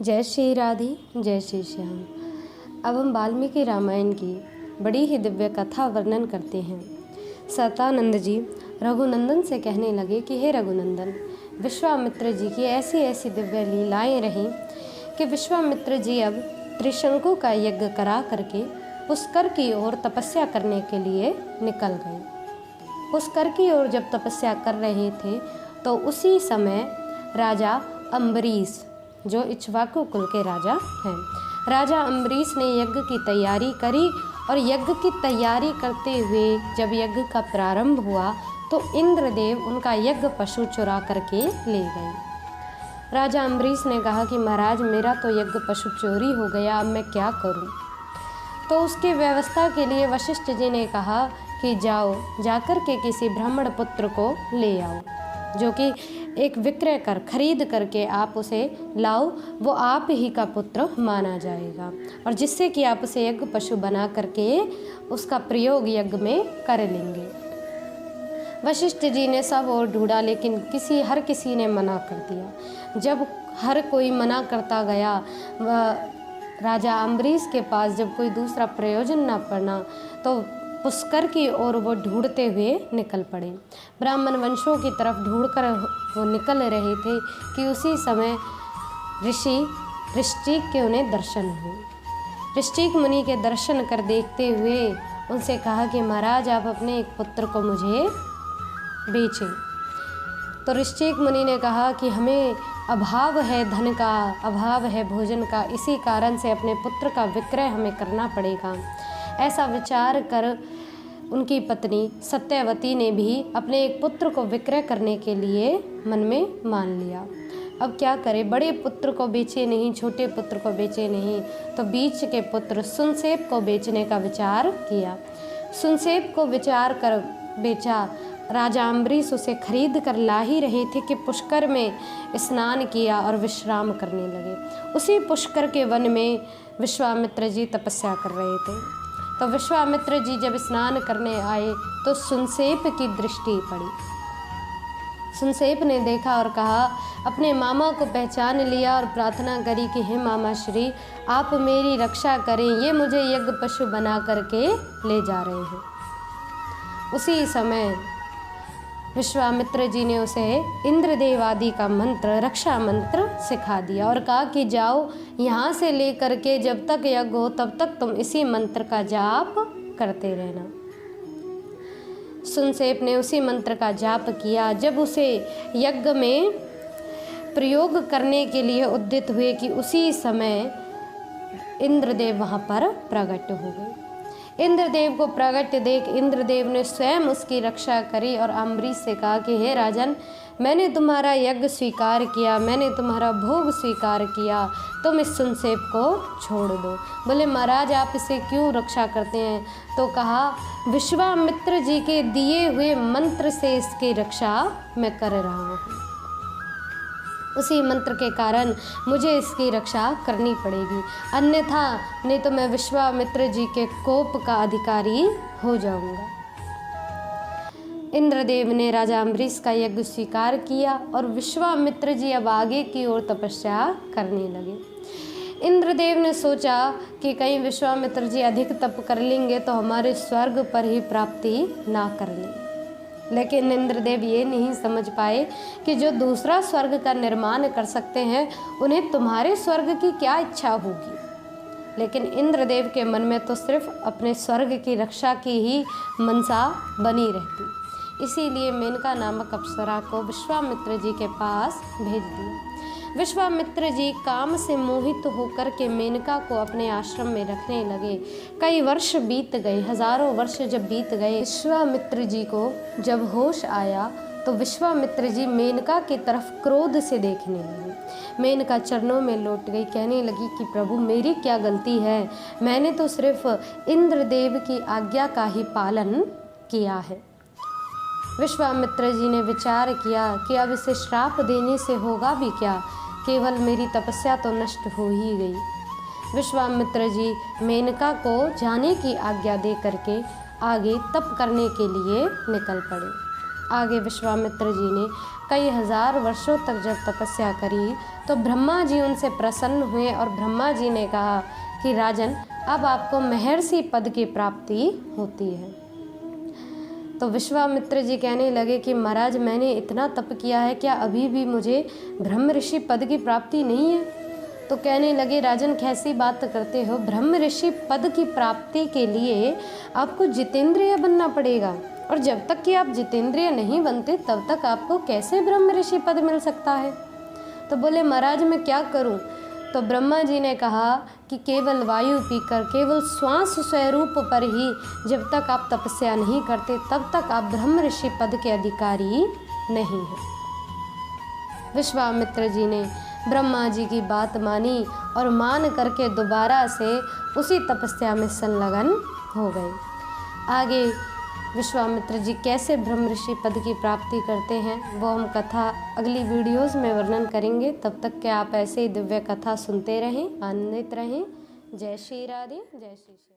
जय श्री राधे, जय श्री श्याम। अब हम वाल्मीकि रामायण की बड़ी ही दिव्य कथा वर्णन करते हैं। सतानंद जी रघुनंदन से कहने लगे कि हे रघुनंदन, विश्वामित्र जी की ऐसी ऐसी दिव्य लीलाएं रहीं कि विश्वामित्र जी अब त्रिशंकु का यज्ञ करा करके पुष्कर की ओर तपस्या करने के लिए निकल गए। पुष्कर की ओर जब तपस्या कर रहे थे तो उसी समय राजा अम्बरीश, जो इक्ष्वाकु कुल के राजा हैं, राजा अम्बरीश ने यज्ञ की तैयारी करी और यज्ञ की तैयारी करते हुए जब यज्ञ का प्रारंभ हुआ तो इंद्रदेव उनका यज्ञ पशु चुरा करके ले गए। राजा अम्बरीश ने कहा कि महाराज, मेरा तो यज्ञ पशु चोरी हो गया, अब मैं क्या करूं? तो उसकी व्यवस्था के लिए वशिष्ठ जी ने कहा कि जाओ, जाकर के किसी ब्राह्मण पुत्र को ले आओ, जो कि एक विक्रय कर खरीद करके आप उसे लाओ, वो आप ही का पुत्र माना जाएगा और जिससे कि आप उसे यज्ञ पशु बना करके उसका प्रयोग यज्ञ में कर लेंगे। वशिष्ठ जी ने सब और ढूंढा, लेकिन हर किसी ने मना कर दिया। जब हर कोई मना करता गया, राजा अम्बरीश के पास जब कोई दूसरा प्रयोजन ना पड़ना तो पुष्कर की ओर वो ढूंढते हुए निकल पड़े। ब्राह्मण वंशों की तरफ ढूंढकर वो निकल रहे थे कि उसी समय ऋषि ऋष्टिक के उन्हें दर्शन हुए। ऋष्टिक मुनि के दर्शन कर देखते हुए उनसे कहा कि महाराज, आप अपने एक पुत्र को मुझे बेचें। तो ऋष्टिक मुनि ने कहा कि हमें अभाव है धन का, अभाव है भोजन का, इसी कारण से अपने पुत्र का विक्रय हमें करना पड़ेगा। ऐसा विचार कर उनकी पत्नी सत्यवती ने भी अपने एक पुत्र को विक्रय करने के लिए मन में मान लिया। अब क्या करे, बड़े पुत्र को बेचे नहीं, छोटे पुत्र को बेचे नहीं, तो बीच के पुत्र सुनसेप को बेचने का विचार किया। सुनसेप को विचार कर बेचा। राजा अम्बरीश उसे खरीद कर ला ही रहे थे कि पुष्कर में स्नान किया और विश्राम करने लगे। उसी पुष्कर के वन में विश्वामित्र जी तपस्या कर रहे थे। तो विश्वामित्र जी जब स्नान करने आए तो सुनसेप की दृष्टि पड़ी। सुनसेप ने देखा और कहा, अपने मामा को पहचान लिया और प्रार्थना करी कि हे मामा श्री, आप मेरी रक्षा करें, ये मुझे यज्ञ पशु बना करके ले जा रहे हैं। उसी समय विश्वामित्र जी ने उसे इंद्रदेव आदि का मंत्र, रक्षा मंत्र सिखा दिया और कहा कि जाओ, यहाँ से लेकर के जब तक यज्ञ हो तब तक तुम इसी मंत्र का जाप करते रहना। सुनसेप ने उसी मंत्र का जाप किया। जब उसे यज्ञ में प्रयोग करने के लिए उद्यत हुए कि उसी समय इंद्रदेव वहाँ पर प्रकट हो गए। इंद्रदेव को प्रकट देख इंद्रदेव ने स्वयं उसकी रक्षा करी और अम्बरीश से कहा कि हे राजन, मैंने तुम्हारा यज्ञ स्वीकार किया, मैंने तुम्हारा भोग स्वीकार किया, तुम इस सुनसेप को छोड़ दो। बोले महाराज, आप इसे क्यों रक्षा करते हैं? तो कहा, विश्वामित्र जी के दिए हुए मंत्र से इसकी रक्षा मैं कर रहा हूँ, उसी मंत्र के कारण मुझे इसकी रक्षा करनी पड़ेगी, अन्यथा नहीं तो मैं विश्वामित्र जी के कोप का अधिकारी हो जाऊंगा। इंद्रदेव ने राजा अम्बरीश का यज्ञ स्वीकार किया और विश्वामित्र जी अब आगे की ओर तपस्या करने लगे। इंद्रदेव ने सोचा कि कहीं विश्वामित्र जी अधिक तप कर लेंगे तो हमारे स्वर्ग पर ही प्राप्ति ना कर लें, लेकिन इंद्रदेव ये नहीं समझ पाए कि जो दूसरा स्वर्ग का निर्माण कर सकते हैं उन्हें तुम्हारे स्वर्ग की क्या इच्छा होगी। लेकिन इंद्रदेव के मन में तो सिर्फ अपने स्वर्ग की रक्षा की ही मनसा बनी रहती। इसीलिए मेनका नामक अप्सरा को विश्वामित्र जी के पास भेज दिया। विश्वामित्र जी काम से मोहित होकर के मेनका को अपने आश्रम में रखने लगे। कई वर्ष बीत गए, हजारों वर्ष जब बीत गए, विश्वामित्र जी को जब होश आया तो विश्वामित्र जी मेनका की तरफ क्रोध से देखने लगे। मेनका चरणों में लौट गई, कहने लगी कि प्रभु, मेरी क्या गलती है? मैंने तो सिर्फ इंद्रदेव की आज्ञा का ही पालन किया है। विश्वामित्र जी ने विचार किया कि अब इसे श्राप देने से होगा भी क्या, केवल मेरी तपस्या तो नष्ट हो ही गई। विश्वामित्र जी मेनका को जाने की आज्ञा दे करके आगे तप करने के लिए निकल पड़े। आगे विश्वामित्र जी ने कई हजार वर्षों तक जब तपस्या करी तो ब्रह्मा जी उनसे प्रसन्न हुए और ब्रह्मा जी ने कहा कि राजन, अब आपको महर्षि पद की प्राप्ति होती है। तो विश्वामित्र जी कहने लगे कि महाराज, मैंने इतना तप किया है, क्या अभी भी मुझे ब्रह्म ऋषि पद की प्राप्ति नहीं है? तो कहने लगे, राजन कैसी बात करते हो, ब्रह्म ऋषि पद की प्राप्ति के लिए आपको जितेंद्रिय बनना पड़ेगा, और जब तक कि आप जितेंद्रिय नहीं बनते तब तक आपको कैसे ब्रह्म ऋषि पद मिल सकता है? तो बोले, महाराज मैं क्या करूं? तो ब्रह्मा जी ने कहा कि केवल वायु पीकर, केवल श्वास स्वरूप पर ही जब तक आप तपस्या नहीं करते तब तक आप ब्रह्म ऋषि पद के अधिकारी नहीं हैं। विश्वामित्र जी ने ब्रह्मा जी की बात मानी और मान करके दोबारा से उसी तपस्या में संलग्न हो गए। आगे विश्वामित्र जी कैसे ब्रह्म ऋषि पद की प्राप्ति करते हैं वो हम कथा अगली वीडियोज़ में वर्णन करेंगे। तब तक के आप ऐसे ही दिव्य कथा सुनते रहें, आनंदित रहें। जय श्री राधे, जय श्री श्याम।